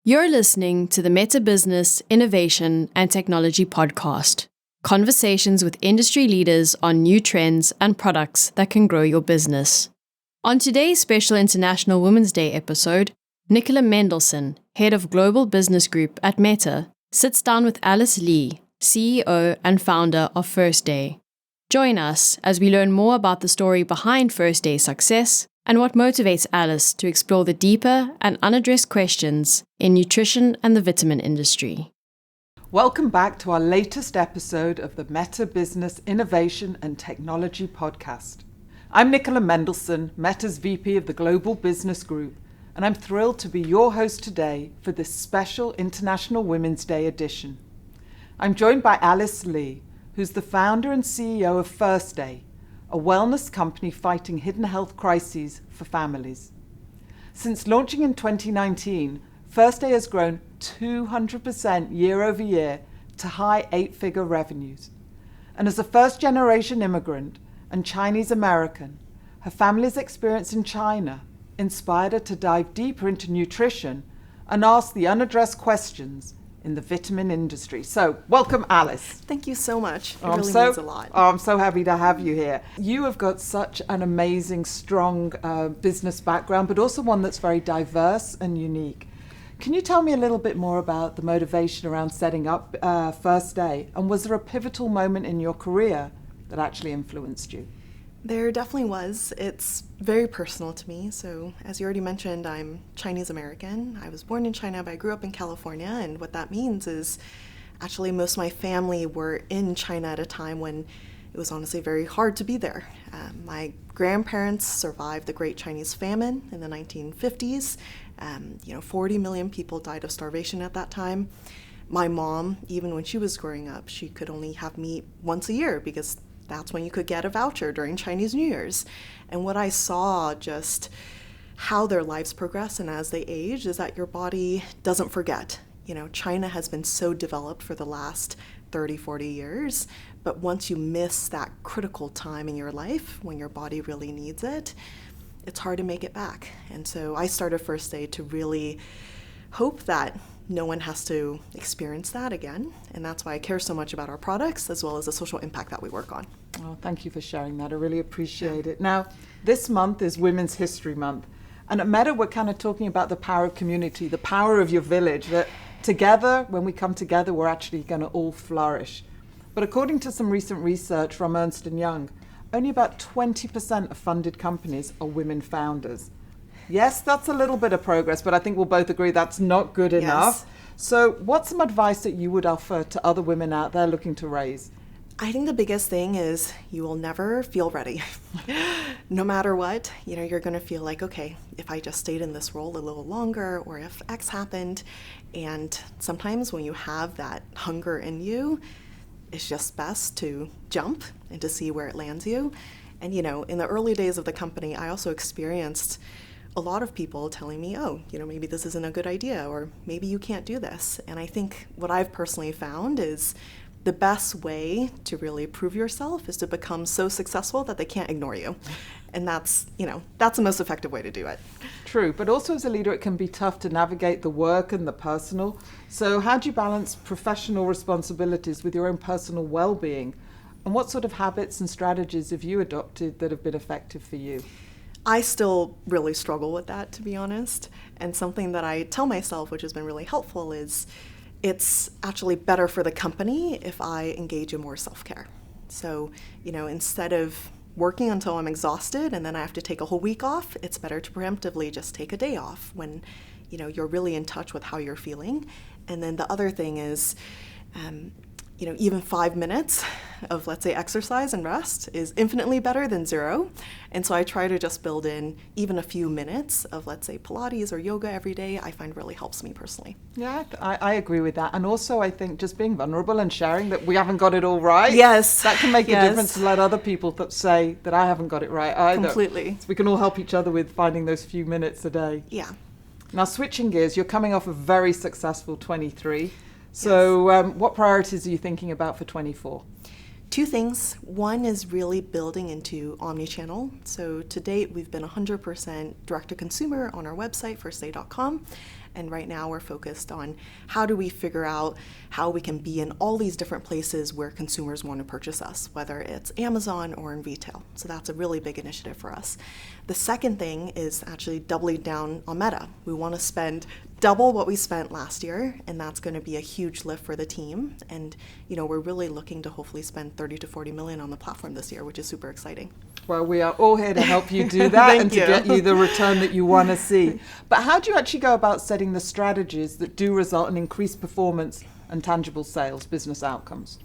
You're listening to the Meta Business Innovation and Technology Podcast. Conversations with industry leaders on new trends and products that can grow your business. On today's special International Women's Day episode, Nicola Mendelsohn, Head of Global Business Group at Meta, sits down with Alice Lee, CEO and founder of First Day. Join us as we learn more about the story behind First Day's success and what motivates Alice to explore the deeper and unaddressed questions in nutrition and the vitamin industry. Welcome back to our latest episode of the Meta Business Innovation and Technology Podcast. I'm Nicola Mendelsohn, Meta's VP of the Global Business Group, and I'm thrilled to be your host today for this special International Women's Day edition. I'm joined by Alice Lee, who's the founder and CEO of First Day, a wellness company fighting hidden health crises for families. Since launching in 2019, First Day has grown 200% year over year to high eight-figure revenues. And as a first-generation immigrant and Chinese American, her family's experience in China inspired her to dive deeper into nutrition and ask the unaddressed questions in the vitamin industry. So, welcome, Alice. Thank you so much. It really means a lot. I'm so happy to have you here. You have got such an amazing, strong business background, but also one that's very diverse and unique. Can you tell me a little bit more about the motivation around setting up First Day? And was there a pivotal moment in your career that actually influenced you? There definitely was. It's very personal to me. So as you already mentioned, I'm Chinese American. I was born in China, but I grew up in California. And what that means is actually most of my family were in China at a time when it was honestly very hard to be there. My grandparents survived the Great Chinese Famine in the 1950s. 40 million people died of starvation at that time. My mom, even when she was growing up, she could only have meat once a year because that's when you could get a voucher during Chinese New Year's. And what I saw, just how their lives progress and as they age, is that your body doesn't forget. China has been so developed for the last 30, 40 years, but once you miss that critical time in your life when your body really needs it, it's hard to make it back. And so I started First Day to really hope that no one has to experience that again. And that's why I care so much about our products as well as the social impact that we work on. Oh, thank you for sharing that. I really appreciate it. Now, this month is Women's History Month. And at Meta, we're kind of talking about the power of community, the power of your village, that together, when we come together, we're actually going to all flourish. But according to some recent research from Ernst & Young, only about 20% of funded companies are women founders. Yes, that's a little bit of progress, but I think we'll both agree that's not good enough. Yes. So what's some advice that you would offer to other women out there looking to raise? I think the biggest thing is you will never feel ready. No matter what, you're going to feel like, okay, if I just stayed in this role a little longer, or if X happened. And sometimes when you have that hunger in you, it's just best to jump and to see where it lands you. And, in the early days of the company, I also experienced a lot of people telling me, maybe this isn't a good idea, or maybe you can't do this. And I think what I've personally found is the best way to really prove yourself is to become so successful that they can't ignore you. And that's the most effective way to do it. True, but also as a leader, it can be tough to navigate the work and the personal. So how do you balance professional responsibilities with your own personal well-being? And what sort of habits and strategies have you adopted that have been effective for you? I still really struggle with that, to be honest. And something that I tell myself, which has been really helpful, is it's actually better for the company if I engage in more self-care. So, instead of working until I'm exhausted and then I have to take a whole week off, it's better to preemptively just take a day off when, you're really in touch with how you're feeling. And then the other thing is, even 5 minutes of, let's say, exercise and rest is infinitely better than 0. And so I try to just build in even a few minutes of, let's say, Pilates or yoga every day. I find really helps me personally. Yeah, I agree with that. And also, I think just being vulnerable and sharing that we haven't got it all right. Yes. That can make a difference to let other people say that I haven't got it right either. Completely. So we can all help each other with finding those few minutes a day. Yeah. Now, switching gears, you're coming off a very successful 23. So what priorities are you thinking about for 24? Two things. One is really building into omnichannel. So to date, we've been 100% direct-to-consumer on our website, firstday.com. And right now we're focused on how do we figure out how we can be in all these different places where consumers want to purchase us, whether it's Amazon or in retail. So that's a really big initiative for us. The second thing is actually doubling down on Meta. We want to spend double what we spent last year, and that's going to be a huge lift for the team. And we're really looking to hopefully spend 30 to 40 million on the platform this year, which is super exciting. Well, we are all here to help you do that and to get you the return that you want to see. But how do you actually go about setting the strategies that do result in increased performance and tangible sales, business outcomes?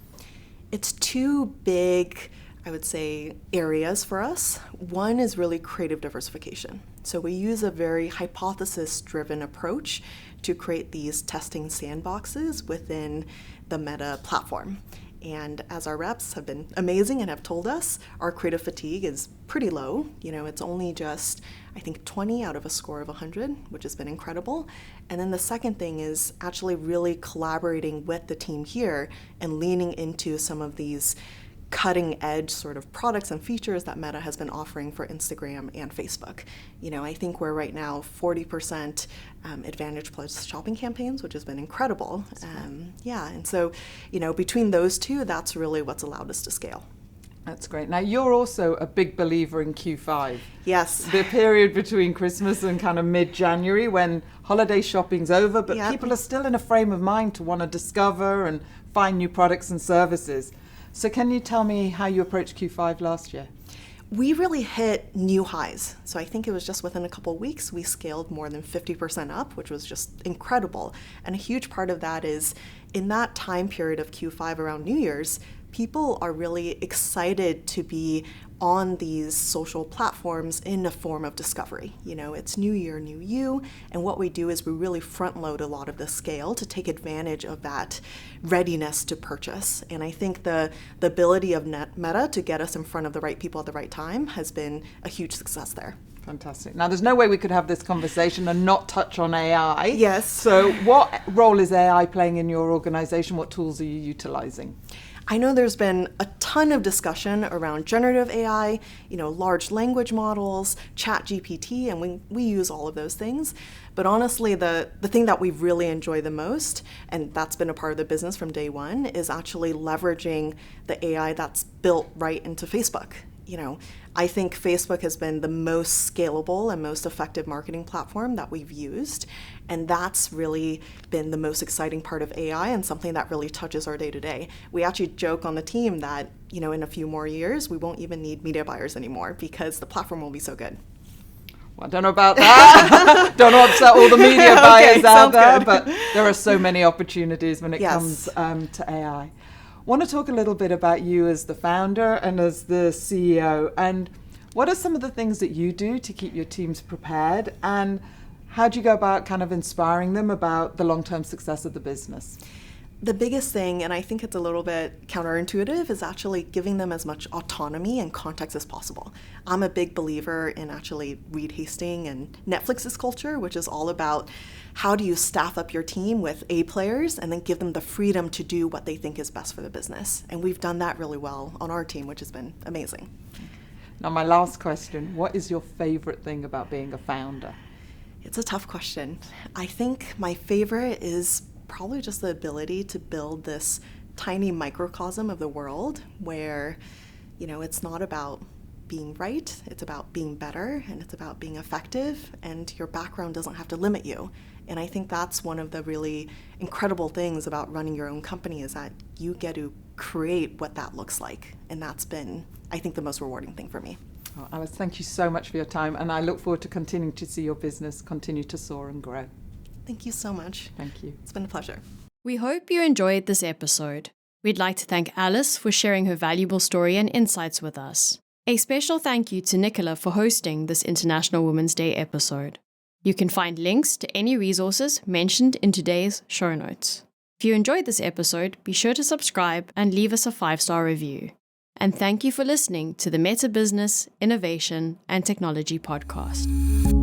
It's two big, I would say, areas for us. One is really creative diversification. So we use a very hypothesis-driven approach to create these testing sandboxes within the Meta platform. And as our reps have been amazing and have told us, our creative fatigue is pretty low. It's only just, I think, 20 out of a score of 100, which has been incredible. And then the second thing is actually really collaborating with the team here and leaning into some of these cutting edge sort of products and features that Meta has been offering for Instagram and Facebook. I think we're right now 40% Advantage Plus shopping campaigns, which has been incredible. And so, between those two, that's really what's allowed us to scale. That's great. Now, you're also a big believer in Q5. Yes. The period between Christmas and kind of mid-January when holiday shopping's over, but people are still in a frame of mind to want to discover and find new products and services. So can you tell me how you approached Q5 last year? We really hit new highs. So I think it was just within a couple of weeks, we scaled more than 50% up, which was just incredible. And a huge part of that is in that time period of Q5 around New Year's, people are really excited to be on these social platforms in a form of discovery. It's New Year, New You, and what we do is we really front load a lot of the scale to take advantage of that readiness to purchase. And I think the ability of Meta to get us in front of the right people at the right time has been a huge success there. Fantastic. Now, there's no way we could have this conversation and not touch on AI. Yes. So what role is AI playing in your organization? What tools are you utilizing? I know there's been a ton of discussion around generative AI, large language models, ChatGPT, and we use all of those things. But honestly, the thing that we really enjoy the most, and that's been a part of the business from day one, is actually leveraging the AI that's built right into Facebook. I think Facebook has been the most scalable and most effective marketing platform that we've used. And that's really been the most exciting part of AI and something that really touches our day-to-day. We actually joke on the team that, in a few more years, we won't even need media buyers anymore because the platform will be so good. Well, I don't know about that. Don't want to upset all the media buyers out there, good. But there are so many opportunities when it comes to AI. I want to talk a little bit about you as the founder and as the CEO, and what are some of the things that you do to keep your teams prepared, and how do you go about kind of inspiring them about the long-term success of the business? The biggest thing, and I think it's a little bit counterintuitive, is actually giving them as much autonomy and context as possible. I'm a big believer in actually Reed Hastings and Netflix's culture, which is all about how do you staff up your team with A players and then give them the freedom to do what they think is best for the business. And we've done that really well on our team, which has been amazing. Now, my last question, what is your favorite thing about being a founder? It's a tough question. I think my favorite is probably just the ability to build this tiny microcosm of the world where, it's not about being right, it's about being better, and it's about being effective, and your background doesn't have to limit you. And I think that's one of the really incredible things about running your own company is that you get to create what that looks like. And that's been, I think, the most rewarding thing for me. Oh, Alice, thank you so much for your time, and I look forward to continuing to see your business continue to soar and grow. Thank you so much. Thank you. It's been a pleasure. We hope you enjoyed this episode. We'd like to thank Alice for sharing her valuable story and insights with us. A special thank you to Nicola for hosting this International Women's Day episode. You can find links to any resources mentioned in today's show notes. If you enjoyed this episode, be sure to subscribe and leave us a 5-star review. And thank you for listening to the Meta Business, Innovation, and Technology podcast.